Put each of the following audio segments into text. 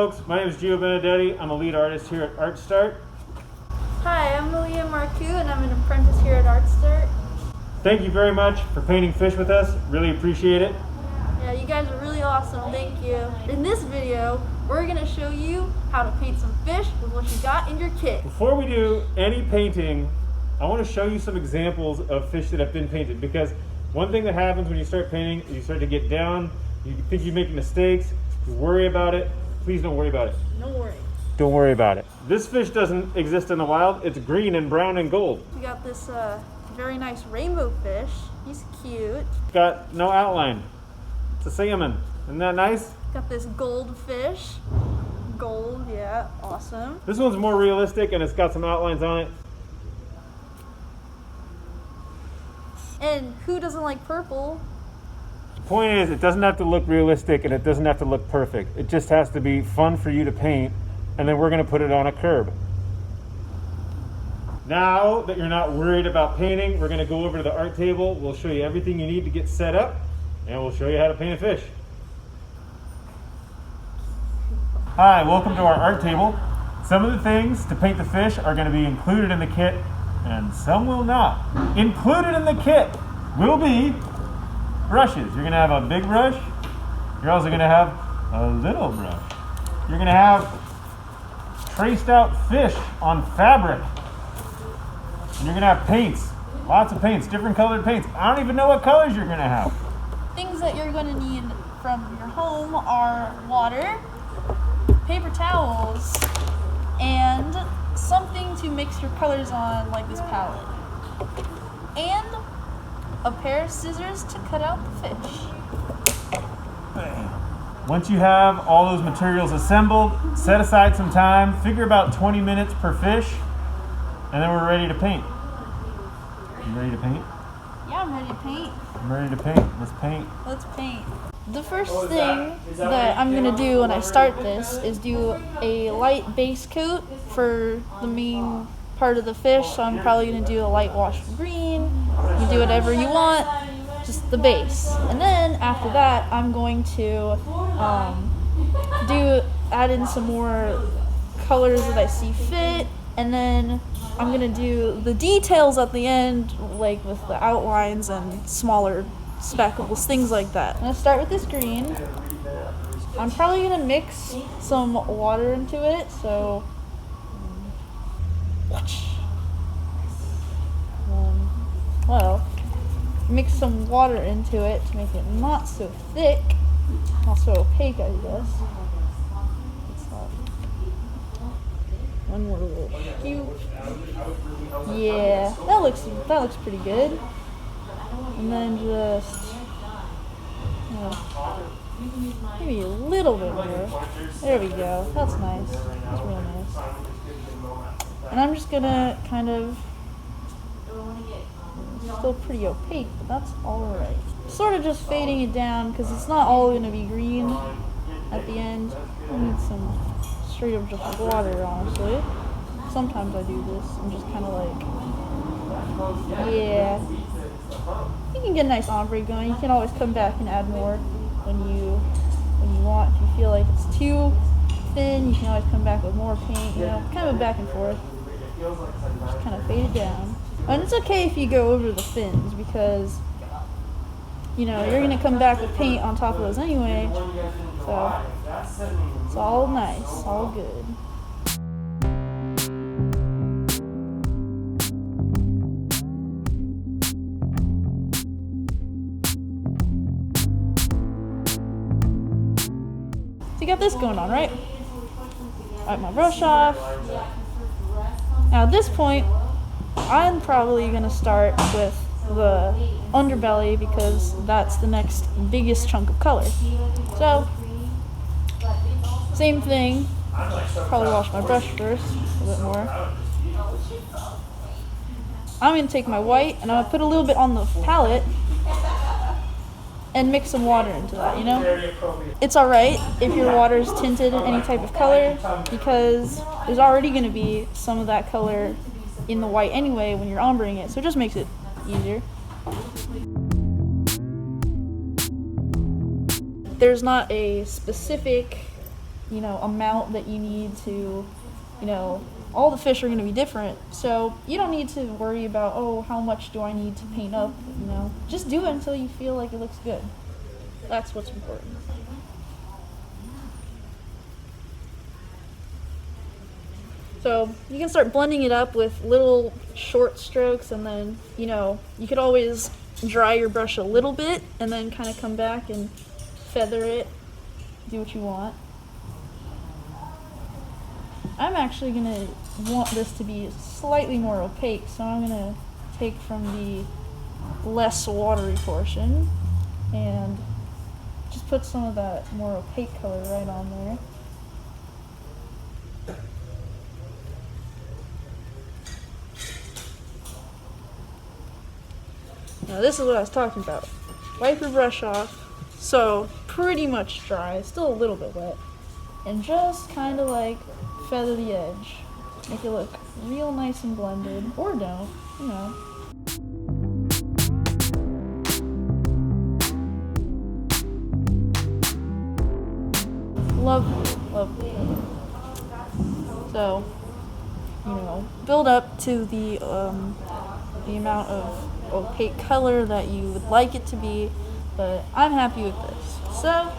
folks, my name is Gio Benedetti. I'm a lead artist here at Art Start. Hi, I'm Malia Marcoux and I'm an apprentice here at Art Start. Thank you very much for painting fish with us. Really appreciate it. Yeah, you guys are really awesome. Thank you. In this video, we're going to show you how to paint some fish with what you got in your kit. Before we do any painting, I want to show you some examples of fish that have been painted, because one thing that happens when you start painting is you start to get down, you think you make mistakes, you worry about it. Please don't worry about it. No worry. Don't worry about it. This fish doesn't exist in the wild. It's green and brown and gold. We got this very nice rainbow fish. He's cute. Got no outline. It's a salmon. Isn't that nice? Got this goldfish. Gold, yeah, awesome. This one's more realistic and it's got some outlines on it. And who doesn't like purple? The point is, it doesn't have to look realistic and it doesn't have to look perfect. It just has to be fun for you to paint, and then we're going to put it on a curb. Now that you're not worried about painting, we're going to go over to the art table. We'll show you everything you need to get set up, and we'll show you how to paint a fish. Hi, welcome to our art table. Some of the things to paint the fish are going to be included in the kit, and some will not. Included in the kit will be brushes. You're going to have a big brush. You're also going to have a little brush. You're going to have traced out fish on fabric. And you're going to have paints. Lots of paints, different colored paints. I don't even know what colors you're going to have. Things that you're going to need from your home are water, paper towels, and something to mix your colors on, like this palette. And a pair of scissors to cut out the fish. Bam. Once you have all those materials assembled, set aside some time, figure about 20 minutes per fish, and then we're ready to paint. You ready to paint? Yeah, I'm ready to paint. I'm ready to paint. Let's paint. Let's paint. The first thing that I'm going to do when I start this is do a light base coat for the main part of the fish. So I'm probably going to do a light wash of green. You can do whatever you want, just the base. And then after that, I'm going to add in some more colors that I see fit. And then I'm going to do the details at the end, like with the outlines and smaller speckles, things like that. I'm going to start with this green. I'm probably going to mix some water into it, so mix some water into it to make it not so thick, not so opaque, I guess. One more little cube. Yeah, that looks pretty good. And then just maybe a little bit more. There we go. That's nice. That's real nice. And I'm just gonna kind of, still pretty opaque, but that's all right. Sort of just fading it down because it's not all gonna be green at the end. I need some straight up just water, honestly. Sometimes I do this. I'm just kind of like, yeah. You can get a nice ombre going. You can always come back and add more when you want. If you feel like it's too thin, you can always come back with more paint. You know, kind of back and forth. Just kind of fade it down. And it's okay if you go over the fins because, you know, you're gonna come back with paint on top of those anyway. So it's all nice, all good. So you got this going on, right? Wipe my brush off. Now at this point, I'm probably going to start with the underbelly because that's the next biggest chunk of color. So, same thing. Probably wash my brush first, a bit more. I'm going to take my white and I'm going to put a little bit on the palette and mix some water into that, you know? It's alright if your water is tinted in any type of color because there's already going to be some of that color in the white anyway when you're ombreing it, so it just makes it easier. There's not a specific amount that you need to, all the fish are going to be different. So you don't need to worry about, oh, how much do I need to paint up, Just do it until you feel like it looks good. That's what's important. So you can start blending it up with little short strokes, and then, you could always dry your brush a little bit and then kind of come back and feather it, do what you want. I'm actually going to want this to be slightly more opaque, so I'm going to take from the less watery portion and just put some of that more opaque color right on there. Now this is what I was talking about. Wipe your brush off, so pretty much dry, still a little bit wet, and just kind of like feather the edge. Make it look real nice and blended, or don't, Lovely, lovely. So, build up to the amount of opaque color that you would like it to be, but I'm happy with this. So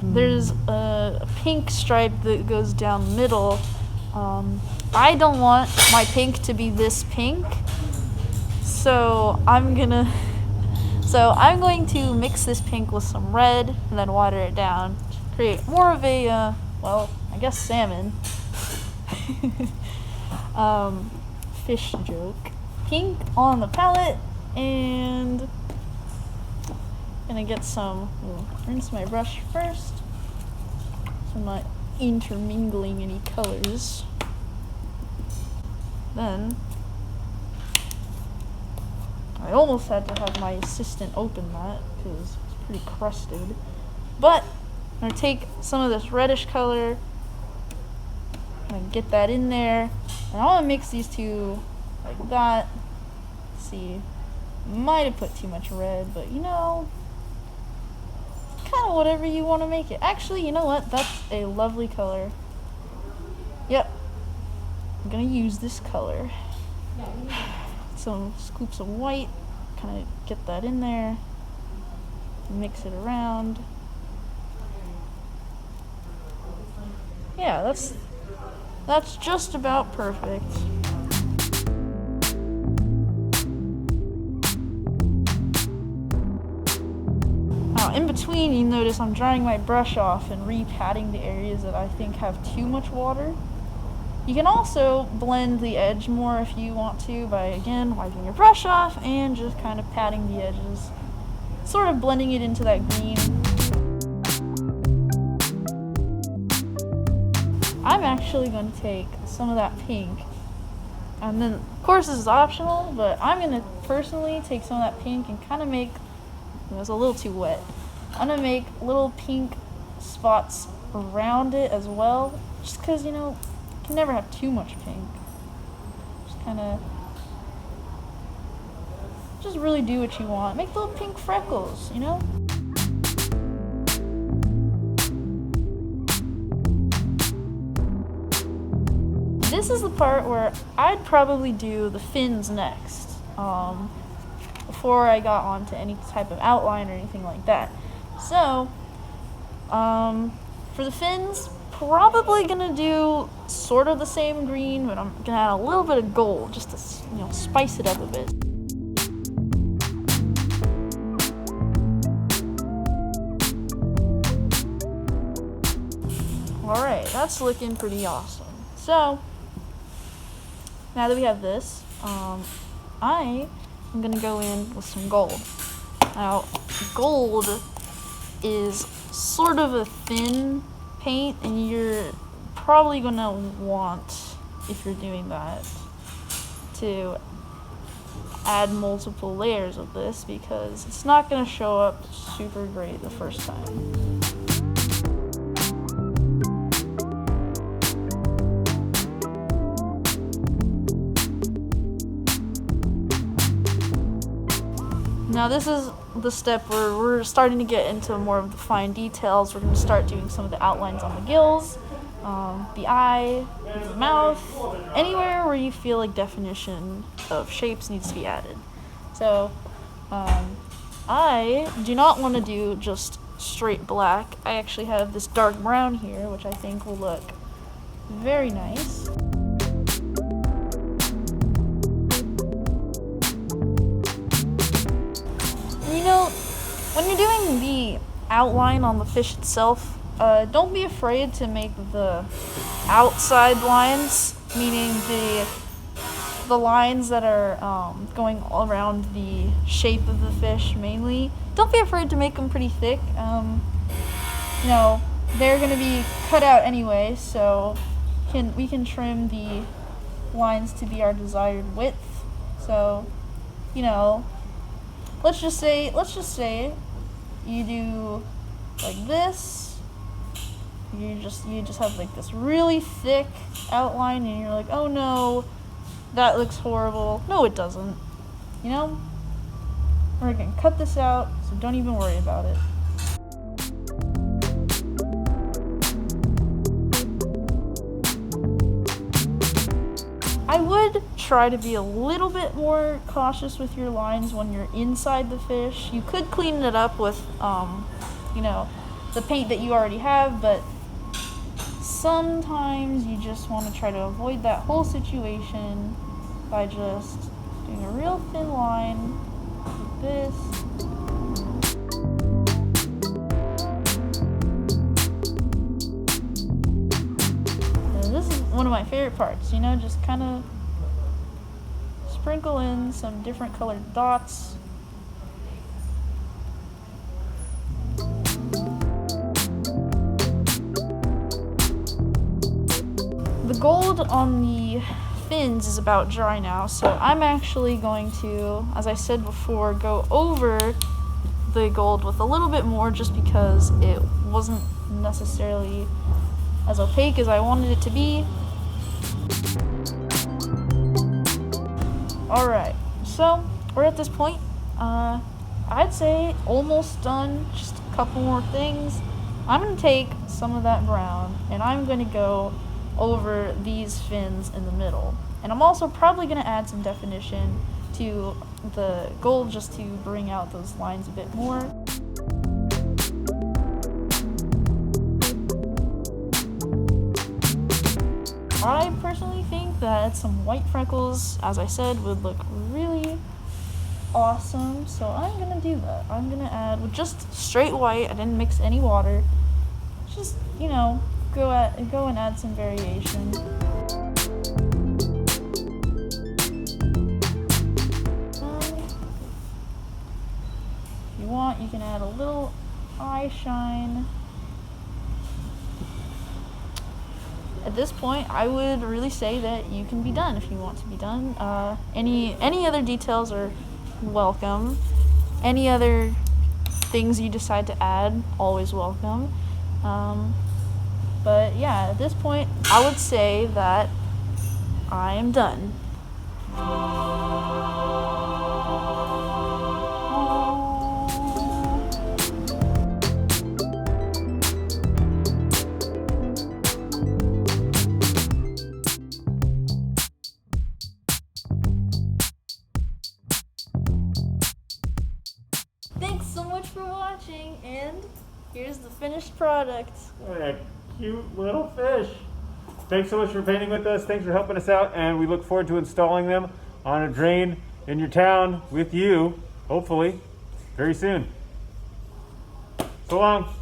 there's a pink stripe that goes down the middle. I don't want my pink to be this pink, so I'm going to mix this pink with some red and then water it down to create more of a I guess salmon fish joke. Pink on the palette, and gonna get some, rinse my brush first so I'm not intermingling any colors. Then I almost had to have my assistant open that because it's pretty crusted, but I'm gonna take some of this reddish color and get that in there, and I want to mix these two like that. See, might have put too much red, but kind of whatever you want to make it. Actually, you know what? That's a lovely color. Yep, I'm gonna use this color. Some scoops of white, kind of get that in there, mix it around. Yeah, that's just about perfect. Now, in between, you notice I'm drying my brush off and re-patting the areas that I think have too much water. You can also blend the edge more if you want to by, again, wiping your brush off and just kind of patting the edges, sort of blending it into that green. I'm actually going to take some of that pink, and then, of course, this is optional, but I'm going to personally take some of that pink and kind of make, it was a little too wet, I'm going to make little pink spots around it as well, just because, you can never have too much pink. Just kind of, just really do what you want. Make little pink freckles, This is the part where I'd probably do the fins next, before I got onto any type of outline or anything like that. So, for the fins, probably gonna do sort of the same green, but I'm gonna add a little bit of gold just to, spice it up a bit. Alright, that's looking pretty awesome. So, now that we have this, I am going to go in with some gold. Now, gold is sort of a thin paint, and you're probably going to want, if you're doing that, to add multiple layers of this because it's not going to show up super great the first time. Now this is the step where we're starting to get into more of the fine details. We're going to start doing some of the outlines on the gills, the eye, the mouth, anywhere where you feel like definition of shapes needs to be added. So I do not want to do just straight black. I actually have this dark brown here, which I think will look very nice. You know, when you're doing the outline on the fish itself, don't be afraid to make the outside lines, meaning the lines that are going all around the shape of the fish mainly. Don't be afraid to make them pretty thick. You know, they're going to be cut out anyway, so we can trim the lines to be our desired width. So, you know, let's just say you do like this. You just have like this really thick outline, and you're like, oh no, that looks horrible. No, it doesn't. You know, we're gonna cut this out, so don't even worry about it. I would try to be a little bit more cautious with your lines when you're inside the fish. You could clean it up with, you know, the paint that you already have, but sometimes you just want to try to avoid that whole situation by just doing a real thin line like this. And this is one of my favorite parts, you know, just kind of sprinkle in some different colored dots. The gold on the fins is about dry now, so I'm actually going to, as I said before, go over the gold with a little bit more just because it wasn't necessarily as opaque as I wanted it to be. Alright, so we're at this point. I'd say almost done, just a couple more things. I'm going to take some of that brown and I'm going to go over these fins in the middle. And I'm also probably going to add some definition to the gold just to bring out those lines a bit more. I personally think that some white freckles, as I said, would look really awesome. So I'm going to do that. I'm going to add with just straight white. I didn't mix any water. Just, you know, go and add some variation. If you want, you can add a little eye shine. At this point, I would really say that you can be done if you want to be done. Any other details are welcome. Any other things you decide to add, always welcome. But yeah, at this point, I would say that I am done. Thanks so much for watching, and here's the finished product. What a cute little fish. Thanks so much for painting with us. Thanks for helping us out, and we look forward to installing them on a drain in your town with you, hopefully, very soon. So long.